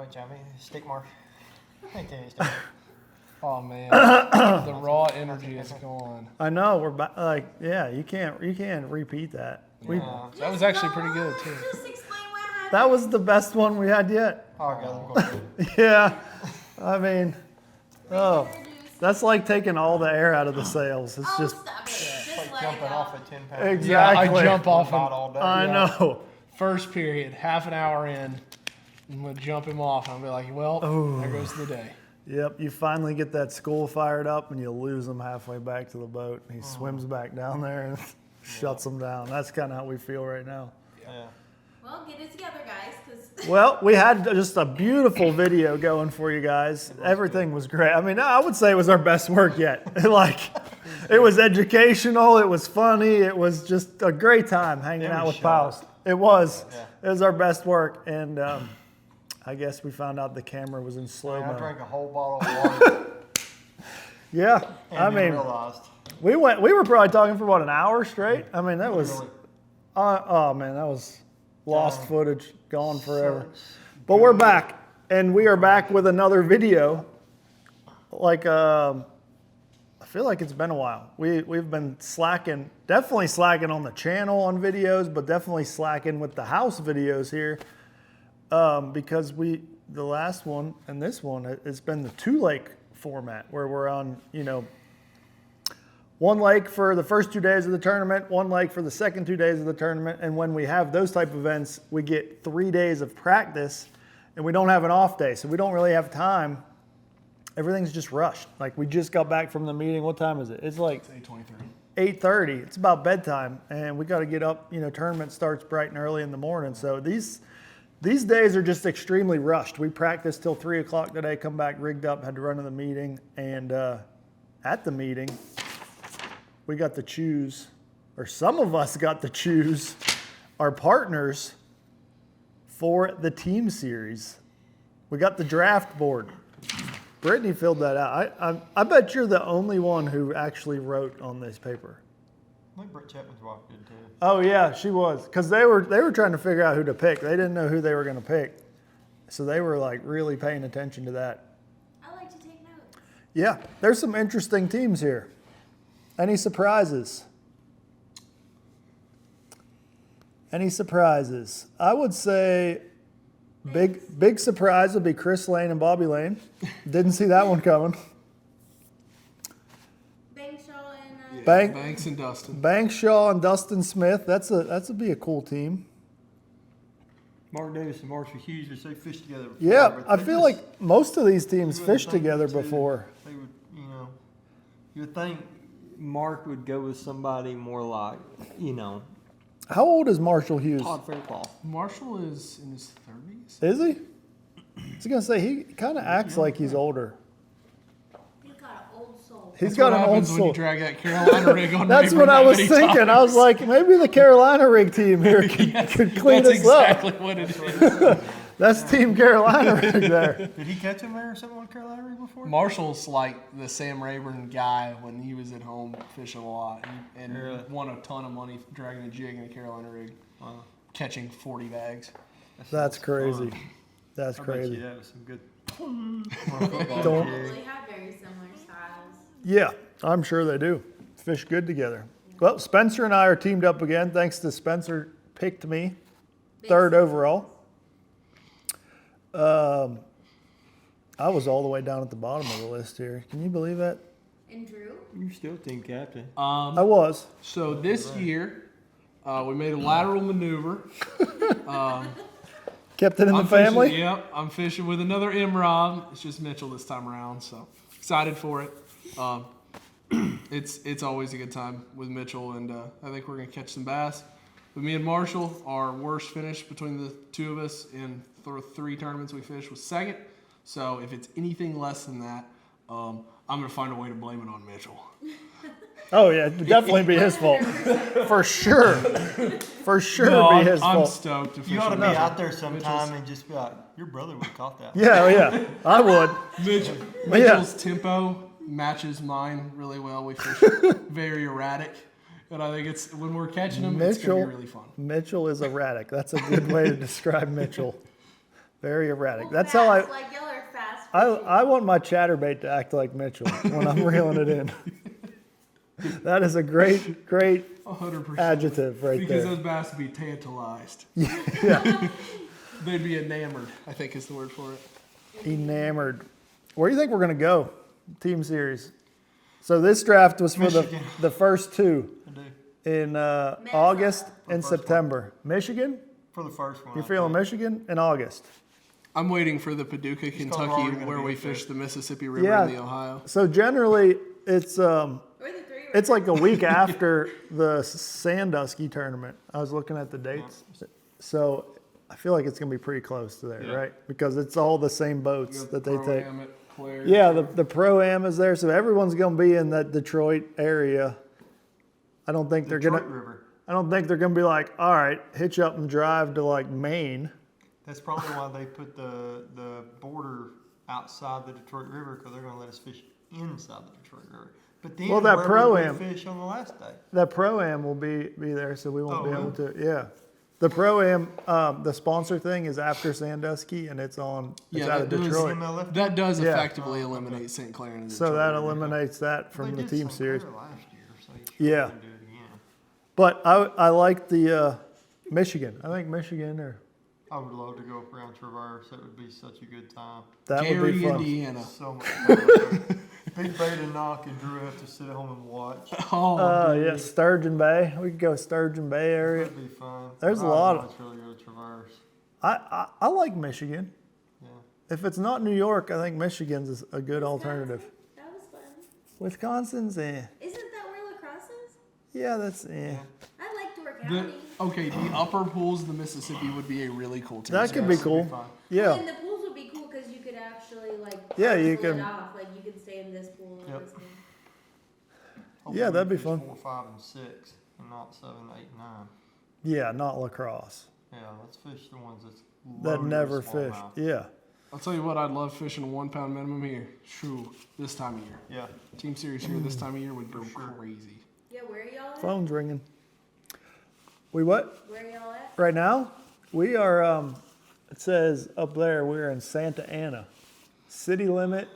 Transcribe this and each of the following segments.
Watch out, man. Stick mark. Ain't any stick mark. Oh man, the raw energy is gone. I know we're like, yeah, you can't repeat that. We That was actually pretty good too. Just explain what happened. that was the best one we had yet. Oh, God, I'm going to do it. Yeah, I mean, oh, that's like taking all the air out of the sails. It's just Stop it. It's Just like let jumping it go. off a 10-pound. exactly. Yeah, I jump off Not him. all day. I know. First period, half an hour in, I'm gonna jump him off. And I'll be like, well, there goes the day. Yep, you finally get that school fired up and you lose him halfway back to the boat. And he swims back down there and shuts them down. That's kind of how we feel right now. Yeah. Well, get it together, guys, because Well, we had just a beautiful video going for you guys. Everything was great. I mean, I would say it was our best work yet. Like, it was educational. It was funny. It was just a great time hanging out with pals. It was. It was our best work. And I guess we found out the camera was in slow I mo. drank a whole bottle of water Yeah, and I then mean, realized. we were probably talking for about an hour straight. I mean, that was, Literally. oh man, that was lost footage, gone forever. But we're back, and we are back with another video. Like, I feel like it's been a while. We've been slacking, definitely slacking on the channel on videos, but definitely slacking with the house videos here. Because the last one and this one, it's been the 2-lake format where we're on, one lake for the first 2 days of the tournament, one lake for the second 2 days of the tournament. And when we have those type of events, we get 3 days of practice and we don't have an off day. So we don't really have time. Everything's just rushed. Like, we just got back from the meeting. What time is it? It's like 8:30. It's about bedtime and we got to get up, tournament starts bright and early in the morning. So these days are just extremely rushed. We practiced till 3 o'clock today, come back rigged up, had to run to the meeting. And at the meeting, we got to choose, or some of us got to choose, our partners for the team series. We got the draft board. Brittany filled that out. I bet you're the only one who actually wrote on this paper. I think Britt Chapman's wife did too. Oh yeah, she was, because they were trying to figure out who to pick. They didn't know who they were going to pick, so they were like really paying attention to that. I like to take notes. Yeah, there's some interesting teams here. Any surprises? Any surprises? I would say big surprise would be Chris Lane and Bobby Lane. Didn't see that one coming. Bankshaw and Banks and Dustin. Bankshaw and Dustin Smith. That's be a cool team. Mark Davis and Marshall Hughes, they fished together before. Yeah, but I they feel just- like most of these teams you would fished think together too, before. They would, you would think Mark would go with somebody more like, How old is Marshall Hughes? Todd Fairclough. Marshall is in his 30s. Is he? I was gonna say he kind of acts like he's older. he's got an old soul. He's That's got what an old happens when soul. you drag that Carolina rig on. That's paper what I that was many thinking. I was times. like, maybe the Carolina rig team here could clean That's us up. exactly what it is. That's Team Carolina rig there. Did he catch him there or something on Carolina Rig before? Marshall's like the Sam Rayburn guy when he was at home fishing a lot and won a ton of money dragging a jig in a Carolina rig, catching 40 bags. That's crazy. That's I bet you crazy. that was some good. They Don't- probably have very similar styles. Yeah, I'm sure they do. Fish good together. Well, Spencer and I are teamed up again. Thanks to Spencer picked me third overall. I was all the way down at the bottom of the list here. Can you believe that? And Drew? You're still team captain. I was. So this year, we made a lateral maneuver. Kept it in the I'm family. Fishing, yep, I'm fishing with another M-Rob. It's just Mitchell this time around, so excited for it. It's always a good time with Mitchell, and I think we're going to catch some bass. But me and Marshall, our worst finish between the two of us in 3 tournaments we fished was second. So if it's anything less than that, I'm going to find a way to blame it on Mitchell. Oh yeah, it'd definitely be his fault. For sure. For sure No, be his I'm fault. stoked to fish You ought to with be Mitchell. out there sometime and just be like, your brother would have caught that. Yeah, I would. Mitchell's tempo matches mine really well. We fish very erratic. And I think it's when we're catching them, it's going to be really fun. Mitchell is erratic. That's a good way to describe Mitchell. Very erratic. Well, That's fast, how like y'all are fast. I want my chatterbait to act like Mitchell when I'm reeling it in. That is a great 100%. adjective right Because there. those bass would be tantalized. Yeah, They'd be enamored, I think is the word for it. enamored. Where do you think we're gonna go? Team series. So this draft was for Michigan. the first two I do. in August and first one. September. Michigan? For the first one. You're I feeling think. Michigan in August. I'm waiting for the Paducah, we're already Kentucky, gonna where be we up fish there. the Mississippi River Yeah. and the Ohio. So generally it's Or the three. it's like a week after the Sandusky tournament. I was looking at the dates. So I feel like it's gonna be pretty close to there, Yeah. right? Because it's all the same boats that they take. Pro-Am at Claire. Yeah, the Pro-Am is there, so everyone's gonna be in that Detroit area. I don't think they're Detroit gonna River. I don't think they're gonna be like, all right, hitch up and drive to like Maine. That's probably why they put the border outside the Detroit River, because they're going to let us fish inside the Detroit River. But then, Well, that where Pro-Am- would we fish on the last day? That Pro-Am will be there, so we won't Oh, be will able to. Yeah, the Pro-Am, the sponsor thing is after Sandusky, and it's on. It's Yeah, out of that does- Detroit, CMLF? That does Yeah. effectively eliminate St. Clair and the so Detroit that River. eliminates that from They the did team St. series. Clair last year, so you Yeah. can do it again. But I like the Michigan. I think Michigan or I would love to go up around Traverse. That would be such a good time. that would Gary, be fun. Indiana. So much fun. Big bait and knock, and Drew have to sit at home and watch. Oh, dude. Yeah, Sturgeon Bay. We could go Sturgeon Bay area. That'd be fun. There's a I'd lot of- much rather go to Traverse. I like Michigan. Yeah. If it's not New York, I think Michigan's a good alternative. That was fun. Wisconsin's, Isn't that where lacrosse is? yeah, that's I like Door The, County. okay, the upper pools of the Mississippi would be a really cool team. That could be Yes, cool. fun. Yeah, And the pools would be cool because you could actually like. Yeah, you parcel can- It off. Like you could stay in this pool. Or Yep. this pool. Hopefully Yeah, we that'd be fish fun. 4, 5, and 6, and not 7, 8, 9. yeah, not lacrosse. Yeah, let's fish the ones that's That loaded never with fish. smallmouth. Yeah, I'll tell you what, I'd love fishing a 1 pound minimum here. Shoo, this time of year. Yeah. Team series here this time of year would go For sure. crazy. Yeah, where are y'all at? phone's ringing. We what? Where are y'all at? Right now, we are. It says up there we're in Santa Ana. City limit,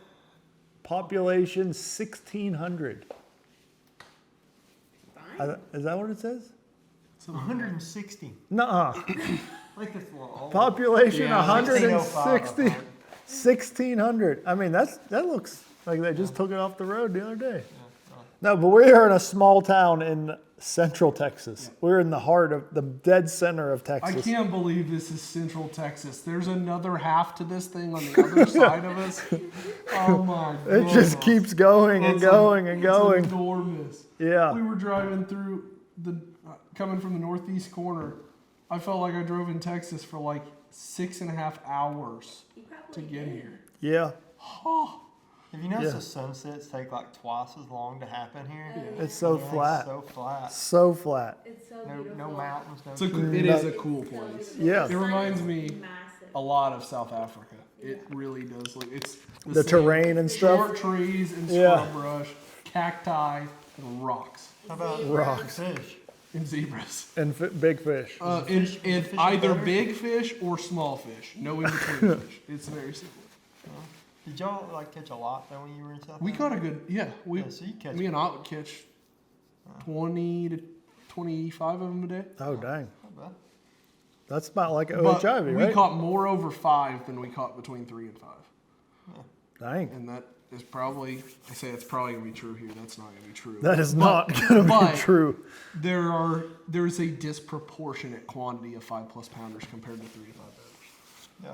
population 1,600. Fine. Is that what it says? 160. Nuh-uh. Like that's a lot. Population Yeah, 160. 1605, I think. 1,600. I mean, that looks like they just took it off the road the other day. Yeah, No, but we are in a small town in central Texas. We're in the heart of the dead center of I Texas. can't believe this is Central Texas. There's another half to this thing on the other side of us. Oh my god. It just keeps going and going and going. It's enormous. Yeah. We were driving through coming from the northeast corner. I felt like I drove in Texas for like 6.5 hours You probably to get did. here. Yeah. Have you noticed Yeah. the sunsets take like twice as long to happen here? It's so Yeah, flat. So flat. So flat. It's so No, beautiful. no mountains, no It's a, trees. it is a It's cool so place. beautiful. Yeah. The It sun reminds is me massive. A lot of South Africa. It really does. Like it's The same terrain and stuff. Short trees and Yeah. scrub brush, cacti, and rocks How about Rocks. fish? and zebras. And big fish. And fish either better? big fish or small fish. No in between fish. It's very simple. Did y'all like catch a lot though when you were in South? We caught a Africa? good we Yeah, so you catch me and Ott would catch 20 to 25 of them a day. Oh, dang. Not bad. That's about like But OH Ivie, we right? caught more over 5 than we caught between 3 and 5. Dang. And that is probably, I say it's probably going to be true here. That's not going to be true. That is But- not going to but be true. There's a disproportionate quantity of 5+ pounders compared to 3 to 5 pounders. Yeah.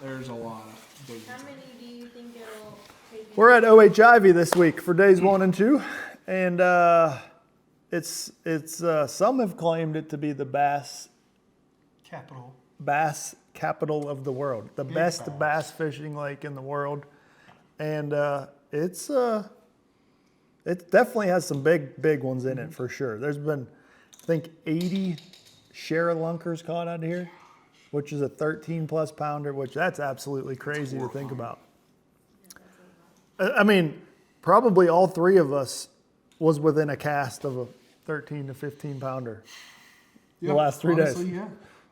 There's a lot of big How ones. many do you think it'll take? You? We're at OH Ivie this week for days 1 and 2. And it's some have claimed it to be the bass capital of the world, the Big best bass. bass fishing lake in the world, and it definitely has some big ones in it for sure. There's been, I think, 80 lunkers caught out here, which is a 13+ pounder, which that's absolutely crazy to think about. I mean, probably all 3 of us was within a cast of a 13 to 15 pounder. Yeah, last 3 days. honestly, Yeah.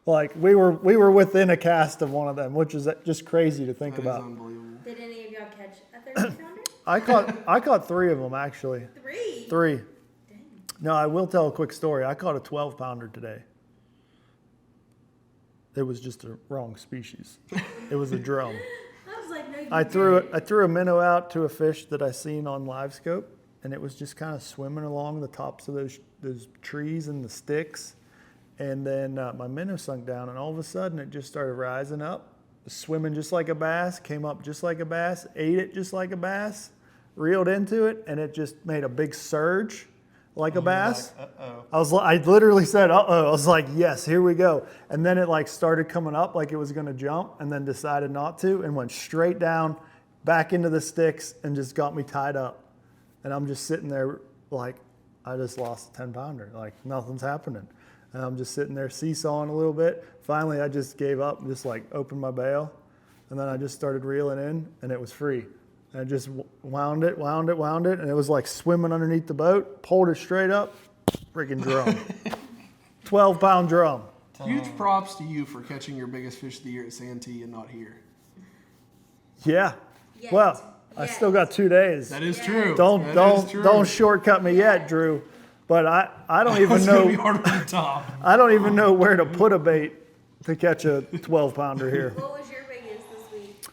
Like we were within a cast of one of them, which is just crazy to think That is about. unbelievable. Did any of y'all catch a 30 pounder? I caught 3 of them actually. 3. 3. Dang. No, I will tell a quick story. I caught a 12 pounder today. It was just a wrong species. It was a drum. I was like, no, you I didn't. threw a minnow out to a fish that I seen on live scope, and it was just kind of swimming along the tops of those trees and the sticks. And then my minnow sunk down, and all of a sudden it just started rising up, swimming just like a bass, came up just like a bass, ate it just like a bass, reeled into it, and it just made a big surge like a bass. Uh-oh. I literally said, uh-oh. I was like, yes, here we go. And then it like started coming up like it was going to jump, and then decided not to, and went straight down back into the sticks and just got me tied up. And I'm just sitting there like, I just lost a 10 pounder. Like nothing's happening. And I'm just sitting there seesawing a little bit. Finally, I just gave up and just like opened my bail. And then I just started reeling in, and it was free. And I just wound it, and it was like swimming underneath the boat, pulled it straight up, freaking drum. 12-pound drum. Huge props to you for catching your biggest fish of the year at Santee and not here. Yeah. Yet. Well, I still got 2 days. That is Yeah. true. Don't That is true. don't shortcut me yet, Drew. But I don't even It's gonna be know hard on the top. I don't even know where to put a bait to catch a 12-pounder here. What was your biggest this week?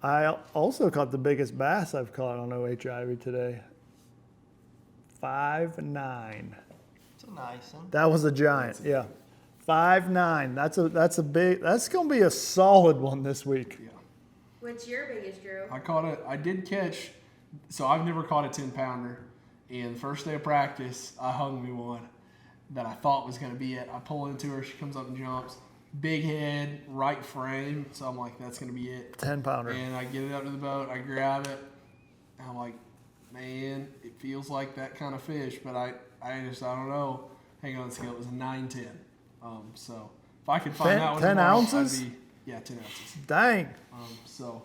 I also caught the biggest bass I've caught on Ivie today. 5'9". It's a nice one. That was a giant, yeah. 5'9". That's gonna be a solid one this week. Yeah. What's your biggest, Drew? I did catch, so I've never caught a 10 pounder. And the first day of practice, I hung me one that I thought was going to be it. I pull into her, she comes up and jumps. Big head, right frame. So I'm like, that's going to be it. 10-pounder. And I get it up to the boat, I grab it. And I'm like, man, it feels like that kind of fish. But I don't know. Hang on, scale, it was a 9-10. So if I could find 10 that one 10 tomorrow, ounces? I'd be, yeah, 10 ounces. Dang. So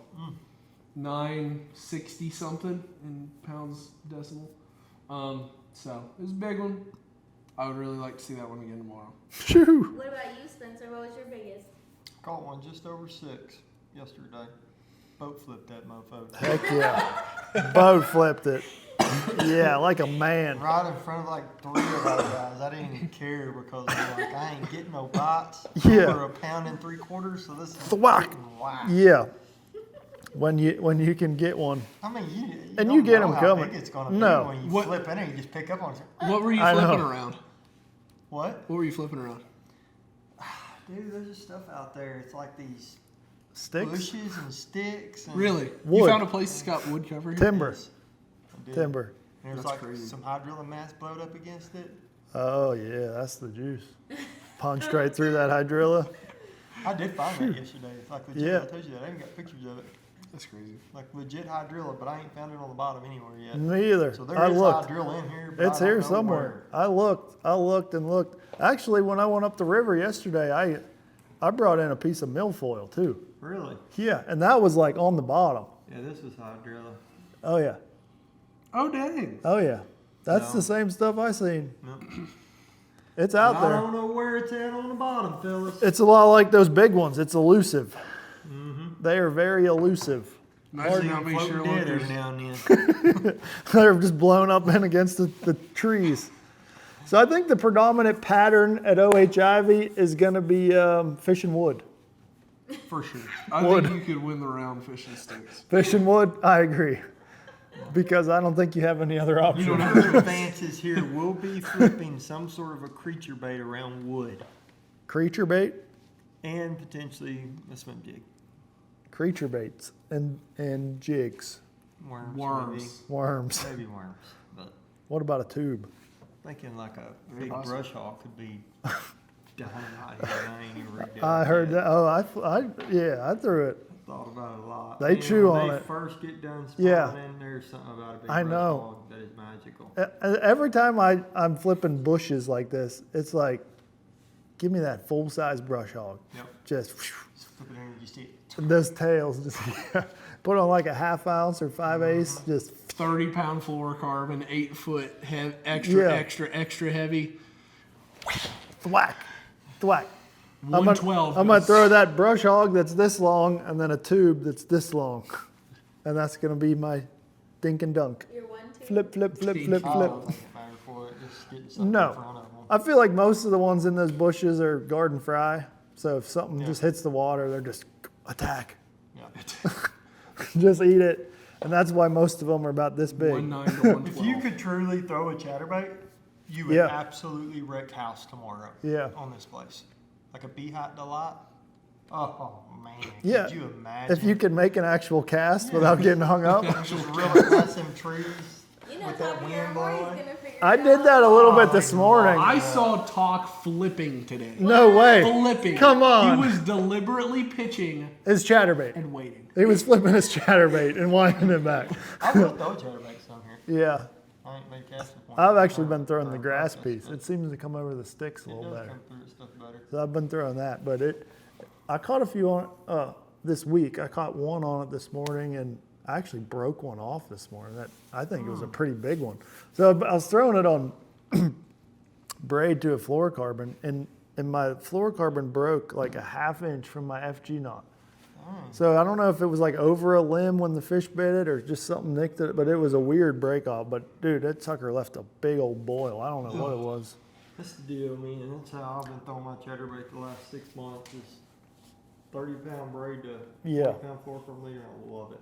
960 something in pounds decimal. So it was a big one. I would really like to see that one again tomorrow. Phew. What about you, Spencer? What was your biggest? Caught one just over 6 yesterday. Boat flipped that mofo. Heck yeah. Boat flipped it. Yeah, like a man. Right in front of like 3 of those guys. I didn't even care because I'm like, I ain't getting no bites. Yeah. For 1 3/4 pounds, so this is Thwack. getting whack. Yeah. When you can get one. I mean, you And don't you get know them how coming. big it's gonna No. be when you What- flip in it. You just pick up on it. What were you I flipping know. around? What? What were you flipping around? Dude, there's just stuff out there. It's like these Sticks? bushes and sticks. And Really? You Wood. found a place that's got wood cover here? Timber. Yes, I did. Timber. And there's That's like crazy. some hydrilla mats blowed up against it. Oh yeah, that's the juice. Punched right through that hydrilla. I did find that yesterday. It's like legit. Yeah. I told you that. I even got pictures of it. That's crazy. Like legit hydrilla, but I ain't found it on the bottom anywhere yet. Me either. So there I is looked. hydrilla in here. But It's I don't here know somewhere. where. I looked and looked. Actually, when I went up the river yesterday, I brought in a piece of milfoil too. Really? Yeah, and that was like on the bottom. Yeah, this was hydrilla. Oh yeah. Oh, dang. Oh yeah. That's No. the same stuff I seen. No. It's out I there. don't know where it's at on the bottom, fellas. It's a lot like those big ones. It's elusive. Mm-hmm. They are very elusive. Imagine how many Floating dead every Sherlockers. now and then. They're just blown up in against the trees. So I think the predominant pattern at Ivie is going to be fishing wood. For sure. I Wood. think you could win the round fishing sticks. Fishing wood, I agree. Because I don't think you have any other You option. don't have Our advances here will be flipping some sort of a creature bait around wood Creature bait, and potentially a swim jig. creature baits, and jigs, worms. worms. Maybe worms. But What about a tube? thinking like a Very big possible. brush hawk could be dying out here. I ain't even read that. I heard yet. that. Oh, I threw it. Thought about it a lot. They Man, chew when on they it. first get done Yeah. spawning, there's something about a big I brush know. hog that is magical. Every time I'm flipping bushes like this, it's like, give me that full size brush hog. Yep. Just Just flip it in and you see it. those tails, just put on like a 1/2 ounce or 5/8, just 30-pound fluorocarbon, 8-foot extra, Yeah. extra, extra heavy. thwack, thwack. 112. I'm gonna throw that brush hog that's this long and then a tube that's this long, and that's gonna be my dink and dunk. You're 1, 2. Flip, flip, flip, flip, I flip. don't think it matters for it. Just getting something No. in front of them. I feel like most of the ones in those bushes are garden fry. So if something Yeah. just hits the water, they're just attack. Yeah. Just eat it. And that's why most of them are about this big. 1.9 to 112. If you could truly throw a chatterbait, you would Yeah. absolutely wreck house tomorrow. Yeah. On this place, like a beehive delight. Oh man, Yeah. could you imagine? If you could make an actual cast without getting hung up. just really press them trees. You know, With that Tommy, wind your blowing. boy's gonna figure I it did out. that a little bit Oh, this morning. I saw Talk flipping today. No way. Flipping. Come on. He was deliberately pitching His chatterbait. and waiting. He was flipping his chatterbait and winding it back. I will throw chatterbaits on here. Yeah. I ain't made casts with one. I've actually been throwing the Or grass process, piece. but It seems to come over the sticks a It little does better. come through stuff better. So I've been throwing that, but I caught a few on this week. I caught one on it this morning, and I actually broke one off this morning. That I think it was a pretty big one. So I was throwing it on braid to a fluorocarbon, and my fluorocarbon broke like a ½ inch from my FG knot. So I don't know if it was like over a limb when the fish bit it, or just something nicked it, but it was a weird break off. But dude, that sucker left a big old boil. I don't know what it was. That's the deal, man. That's how I've been throwing my chatterbait the last 6 months. Is 30-pound braid to Yeah. 40-pound fluorocarbon leader. I love it.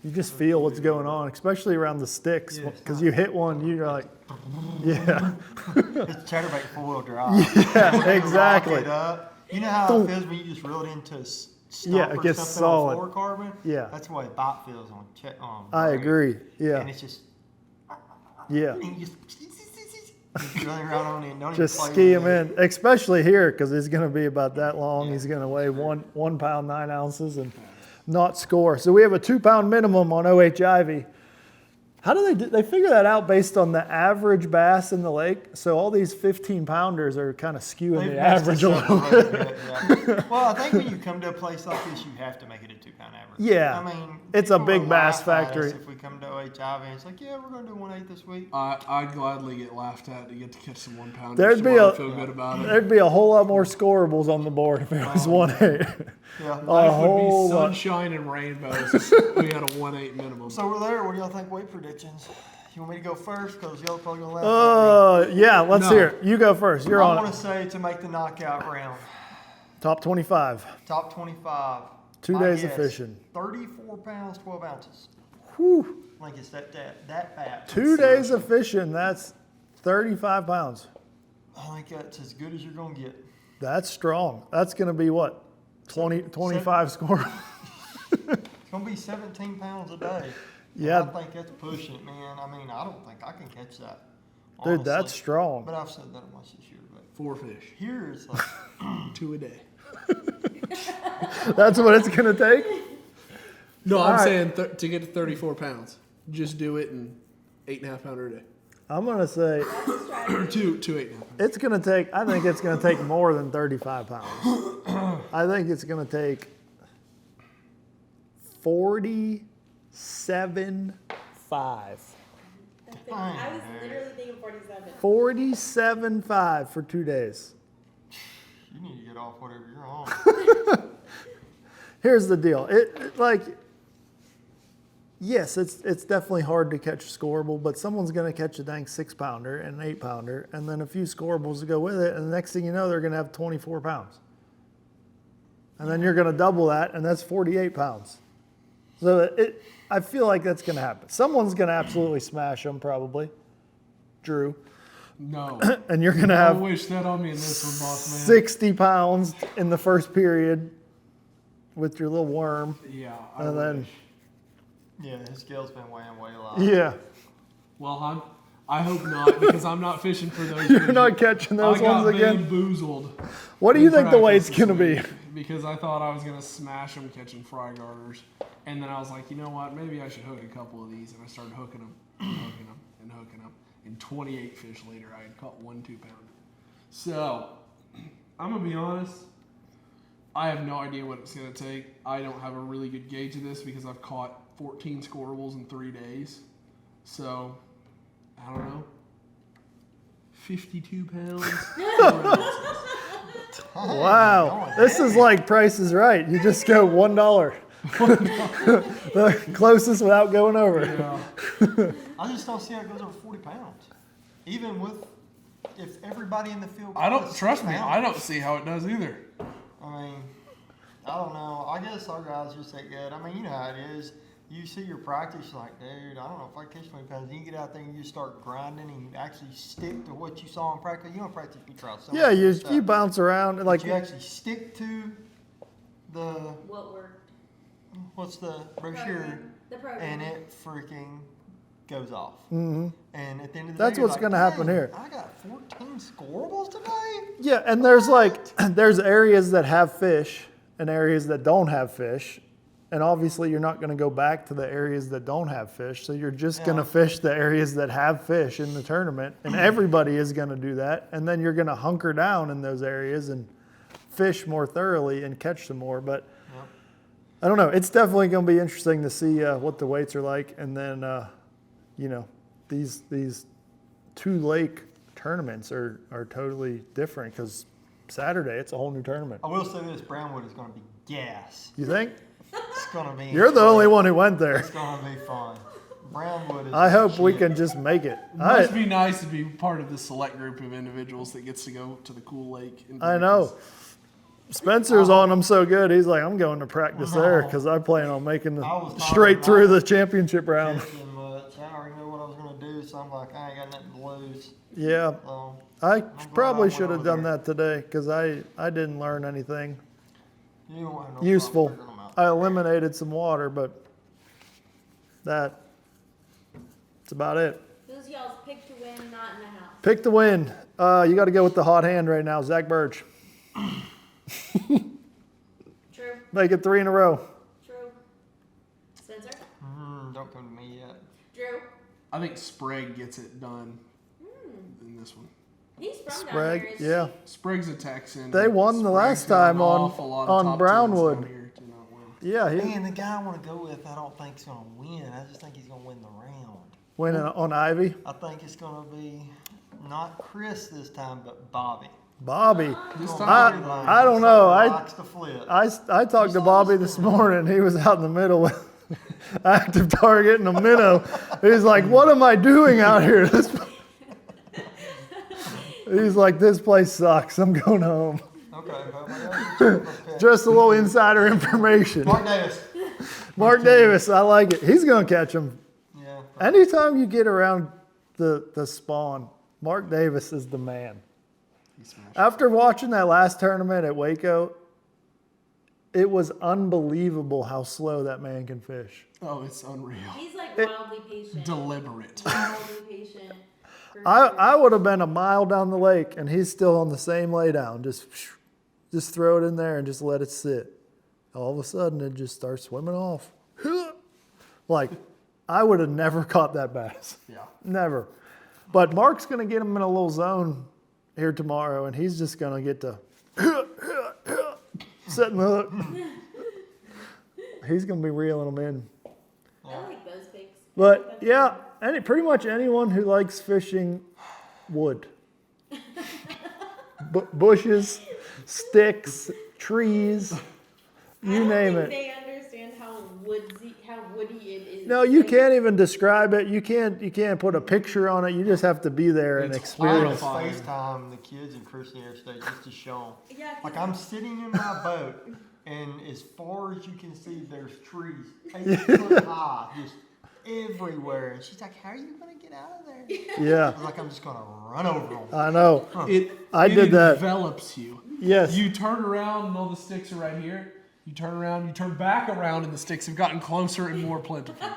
You just feel what's going on, especially around the sticks, Yeah, it's because not- you hit one, you're like, yeah, It's chatterbait 4-wheel drive. yeah, exactly. Rock it up. You know how it feels when you just reel it into a stump Yeah, it or gets something solid. on fluorocarbon? Yeah. That's the way bite feels on I braid. agree. And Yeah, it's just, yeah. and you just running around on it. Don't Just even play ski him with it. in, especially here, because he's going to be about that long. He's going to weigh 1 pound 9 ounces and not score. So we have a 2 pound minimum on OH Ivie. How do they do? They figure that out based on the average bass in the lake. So all these 15 pounders are kind of skewing They've the messed average us a up little bit. yeah. Well, I think when you come to a place like this, you have to make it a 2-pound average. Yeah. I mean, It's a people big will bass laugh at factory. us if we come to OHIV and it's like, yeah, we're going to do 1/8 this week. I'd gladly get laughed at to get to catch some 1 pounders. There'd be so I a- feel good about it. There'd be a whole lot more scorables on the board if it was 1/8. Yeah. A Life would whole be lot. sunshine and rainbows if we had a 1.8 minimum. So we're there. What do y'all think weight predictions? You want me to go first? Because y'all probably going to laugh at me. Yeah, let's No. hear it. You go first. You're I on want it. to say to make the knockout round, Top 25. top 25. 2 I days of guess fishing. 34 pounds, 12 ounces. Whew. I think it's that bad. 2 days of fishing, that's 35 pounds. I think that's as good as you're going to get. That's strong. That's going to be what? 25 score? It's going to be 17 pounds a day. Yeah. I think that's pushing it, man. I mean, I don't think I can catch that. Dude, that's honestly. strong. But I've said that once this year. But 4 fish, here is like, 2 a day. That's what it's going to take? No, All I'm right. saying to get to 34 pounds, just do it in 8.5 pounder a day. I'm going to say That's a strategy. Or two 8.5 pounders. it's going to take, I think it's going to take more than 35 pounds. I think it's going to take 47.5. I was literally thinking 47. 47.5 for 2 days. you need to get off whatever you're on. Here's the deal. Yes, it's definitely hard to catch scoreable, but someone's going to catch a dang 6 pounder and an 8 pounder, and then a few scoreables to go with it, and the next thing you know, they're going to have 24 pounds. And then you're going to double that, and that's 48 pounds. So I feel like that's going to happen. Someone's going to absolutely smash them, probably. Drew. No. And you're going to I have wish that on me in this one, boss man. 60 pounds in the first period with your little worm. Yeah, I And then, wish. Yeah, his scale's been weighing way a lot. yeah, Well, I hope not, because I'm not fishing for those. you're fish. not catching those I got ones again. bamboozled. What do you in think the practice weight's this going to be? week Because I thought I was going to smash them catching fry garters. And then I was like, you know what? Maybe I should hook a couple of these. And I started hooking them, and hooking them, and hooking them. And 28 fish later, I had caught 1 2-pounder. So, I'm going to be honest. I have no idea what it's going to take. I don't have a really good gauge of this because I've caught 14 scoreables in 3 days. So, I don't know. 52 pounds. 4 ounces. Wow, this is like Price is Right. You just go $1. The closest without going over. Yeah. I just don't see how it goes over 40 pounds. Even with, if everybody in the field. I don't goes trust 6 me. pounds. I don't see how it does either. I mean, I don't know. I guess our guys just that good. I mean, you know how it is. You see your practice, you're like, dude, I don't know if I catch 20 pounds. Then you get out there and you just start grinding and you actually stick to what you saw in practice. You don't practice, you try so Yeah, much you stuff. you bounce around But like you actually stick to the, What worked? what's the brochure, The program. and it freaking goes off. hmm And at the end of the That's day, what's you're like, gonna happen "Dang, here." I got 14 scorables today? Yeah, and there's like there's areas that have fish and areas that don't have fish. And obviously you're not going to go back to the areas that don't have fish. So you're just going to Yeah. fish the areas that have fish in the tournament. And everybody is going to do that. And then you're going to hunker down in those areas and fish more thoroughly and catch some more. But Yep. I don't know. It's definitely going to be interesting to see what the weights are like. And then, you know, these 2 lake tournaments are totally different because Saturday it's a whole new tournament. I will say this, Brownwood is going to be gas. You think? It's going to be. You're the only one who went there. It's going to be fun. Brownwood is. I hope we shit. can just make it. It must be nice to be part of the select group of individuals that gets to go to the cool lake. And I know. Spencer's on them so good. He's like, I'm going to practice there because I plan on making I was the not straight through involved. the championship round. Fishing much. I already knew what I was going to do, so I'm like, I ain't got nothing to lose. Yeah, So, I glad probably I should have went done over that today because I didn't learn anything you don't have no useful. problem figuring them out. I eliminated some water, but that's about it. Who's y'all's pick to win, not in the house? Pick the win. You got to go with the hot hand right now, Zach Birch. True. Make it 3 in a row. True. Spencer? Don't come to me yet. Drew? I think Sprague gets it done in this one. He's from down Sprague, here, isn't yeah. Sprague's a Texan. They won the Sprague's last got time an on- awful lot of on top Brownwood. tens down here to not win. Yeah, he Man, the guy I want to go with, I don't think is going to win. I just think he's going to win the round. went on Ivie. I think it's going to be not Chris this time, but Bobby. Bobby. This Gonna time, be like I don't know. somebody I- likes to flip. I talked to Bobby this morning. He was out in the middle with active target and a minnow. He's like, "What am I doing out here?" He's like, "This place sucks. I'm going home." Okay, well, Just a little insider information. Mark Davis. Mark Davis, I like it. He's going to catch him. Yeah. Anytime you get around the spawn, Mark Davis is the man. he smashed. After watching that last tournament at Waco, it was unbelievable how slow that man can fish. Oh, it's unreal. He's like wildly patient. Deliberate. Wildly patient. For I sure. would have been a mile down the lake and he's still on the same laydown. Just throw it in there and just let it sit. All of a sudden it just starts swimming off. Like, I would have never caught that bass. Yeah. Never. But Mark's going to get him in a little zone here tomorrow and he's just going to get to setting the hook. He's going to be reeling them in. I like those picks. But yeah, pretty much anyone who likes fishing wood. Bushes, sticks, trees, you name it. They understand how woody it is. No, you Like, can't even describe it. You can't put a picture on it. You just have to be there and It's I always experience. FaceTime the kids in Christian Air State just to show them. Yeah, 'cause Like I'm sitting in my boat, and as far as you can see, there's trees 8 foot high, just everywhere. And she's like, "How are you gonna get out of there?" I Yeah, was like, "I'm just gonna run over them." I know. I It did that. envelops you. Yes. You turn around and all the sticks are right here. You turn around, you turn back around, and the sticks have gotten closer and more plentiful.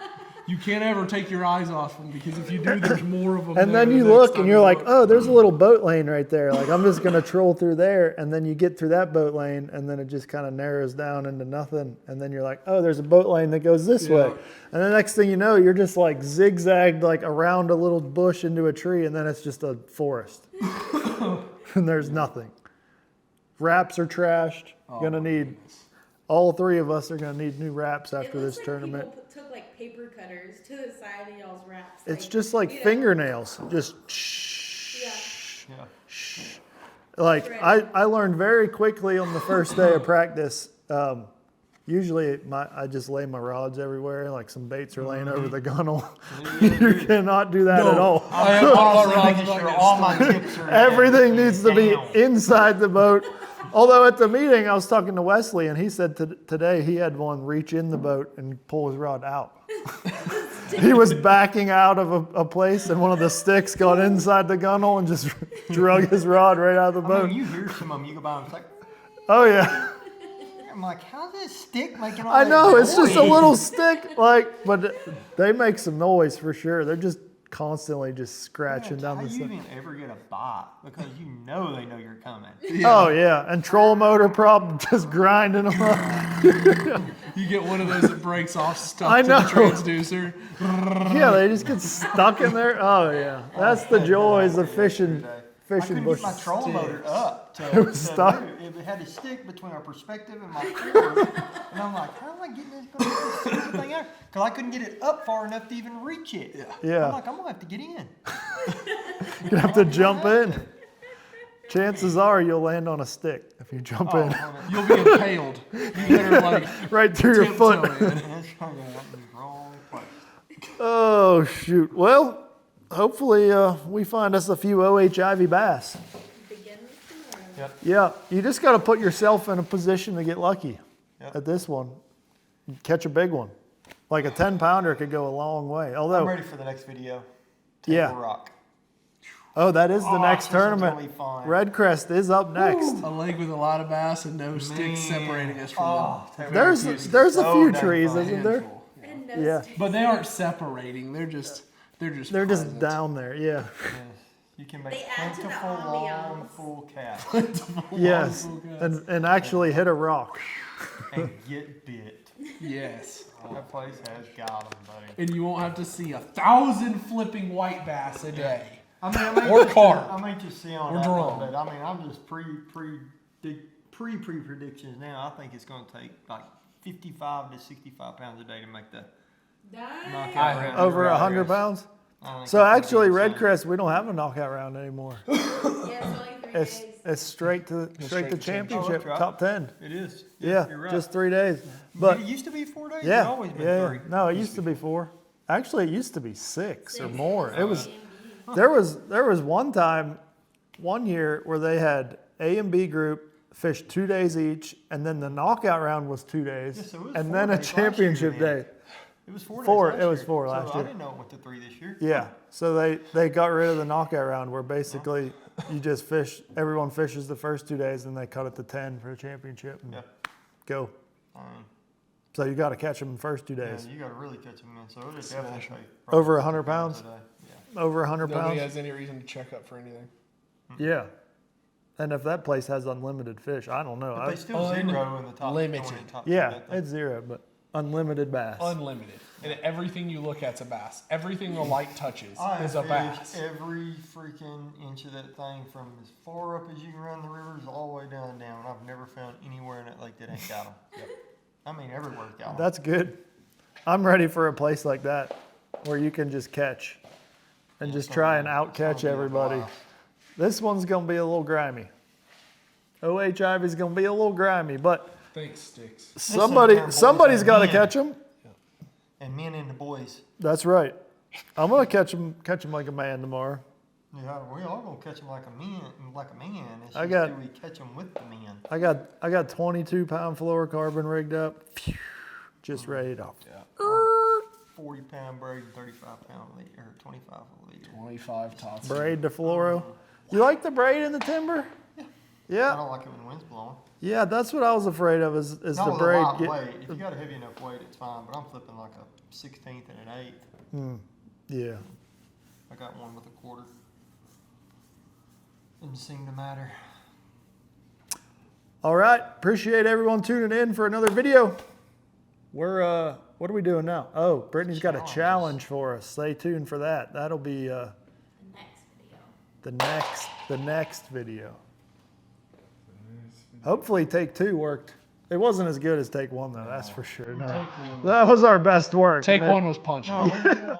You can't ever take your eyes off them because if you do, there's more of them. And there then the you next look time and you're you like, look. oh, there's a little boat lane right there. Like, I'm just going to troll through there. And then you get through that boat lane and then it just kind of narrows down into nothing. And then you're like, oh, there's a boat lane that goes this way. And the next thing you know, you're just like zigzagged like around a little bush into a tree. And then it's just a forest. And there's nothing. Wraps are trashed. Oh, Gonna my need, goodness. all 3 of us are going to need new wraps it after looks this like tournament. People took like paper cutters to the side of y'all's wraps. It's just like you know, fingernails. Just Yeah. Yeah. Like I learned very quickly on the first day of practice. Usually I just lay my rods everywhere, like some baits are laying over the gunnel. You cannot do that at all. I have all my rods making not sure gonna all my stick. tips are Everything needs to be down. inside the boat. Although at the meeting I was talking to Wesley and he said today he had one reach in the boat and pull his rod out. He was backing out of a place and one of the sticks got inside the gunnel and just drug his rod right out of the I boat. mean, you hear some of them, you go by and it's like, Oh yeah. I'm like, how's this stick making all I that know, it's just a noise? little stick, like, but they make some noise for sure. They're just constantly just scratching down How the do you side. even ever get a bite? Because you know you're coming. Oh yeah, and troll motor problem just grinding them up. You get one of those that breaks off stuck I to know. the transducer. Yeah, they just get stuck in there. Oh yeah, that's the joys of fishing I couldn't bush. get my trolling motor up to, It was to stuck. move. It had to stick between our perspective and my cord. And I'm like, how am I getting this thing out? Because I couldn't get it up far enough to even reach it. Yeah. I'm like, I'm going to have to get in. You have to jump in. Chances are you'll land on a stick if you jump Oh, in You'll be impaled. You better like right through your foot. tiptoe in. and it's going to go in the wrong place. Oh shoot. Well, hopefully we find us a few Ivie bass. Begin tomorrow. Yep. Yeah, you just got to put yourself in a position to get lucky Yep. at this one. Catch a big one. Like a 10-pounder could go a long way. I'm Although, ready for the next video. Yeah. Table Rock. oh, that is the Oh, next this one's tournament. gonna be fun. Redcrest is up next. A lake with a lot of bass and no sticks Man. separating us from Oh, them. There's a so few damn trees, fun. isn't there? Handful. And no Yeah. sticks. But they aren't separating. They're just They're just present. down there. Yeah. Yes. You can make They add to the plentiful long ambiance. full cast Yes. Long And actually hit a rock. and get bit. Yes. That place has got them, buddy. And you won't have to see 1,000 flipping white bass a day. I mean, I may Or just, carp. I may just see on Or that one, drum. but I mean, I'm just pre predictions now. I think it's going to take like 55 to 65 pounds a day to make the Nice. knockout round. Over Right. 100 pounds. I think So it's actually, gonna be insane. Redcrest, we don't have a knockout round anymore. Yeah, it's only 3 It's days. it's straight to to championship, Oh, that's right. top 10. It is. Yeah, You're right. just 3 days. But But it used to be 4 days. It's yeah, always been yeah. 3. No, it used to be 4. Actually, it used to be 6 or more. It was AMB. there was one year where they had A and B group fish 2 days each, and then the knockout round was 2 days, Yeah, so it was and 4 then a days last year championship then. day. It was 4 days. 4, last it was year. 4 last so year. I didn't know it went to 3 this year. Yeah, so they got rid of the knockout round where basically you just fish, everyone fishes the first 2 days, and they cut it to 10 for the championship and Yeah. go. I mean, So you got to catch them the first 2 yeah, days. you got to really catch them in. So it would definitely take Over probably 100 50 pounds? a day. Yeah. Over 100 Nobody pounds. has any reason to check up for anything. Yeah, and if that place has unlimited fish, I don't know. But they still zero in the top Unlimited. 20, top Yeah, 10, I think. it's 0, but unlimited bass. Unlimited. And everything you look at's a bass. Everything the light touches I is a have bass. fished every freaking inch of that thing from as far up as you can run the rivers all the way down and down. I've never found anywhere in that lake that ain't got them. I mean, everywhere's got them. That's good. I'm ready for a place like that where you can just catch and just try and out catch everybody. This one's gonna be a little grimy. Ivie's gonna be a little grimy, but Thanks, Sticks. somebody's got to catch them. And men and the boys. That's right. I'm gonna catch them like a man tomorrow. Yeah, we all gonna catch them like a man. It's I just got- do we catch them with the men? I got 22-pound fluorocarbon rigged up, just ready to. 40-pound braid and 35-pound lead, or 25 leader. 25 tots. Braid to fluoro. You like the braid in the timber? I Yeah. don't like it when the wind's blowing. Yeah, that's what I was afraid of is Not the with braid. a light weight. If you got a heavy enough weight, it's fine. But I'm flipping like a 16th and an 8th. Yeah. I got one with a quarter. Didn't seem to matter. All right. Appreciate everyone tuning in for another video. We're what are we doing now? Oh, Brittany's got a Challenges. challenge for us. Stay tuned for that. That'll be The next video. the next video. Hopefully take 2 worked. It wasn't as good as take 1 though, that's for sure. No. That was our best work. Take one was punching. No,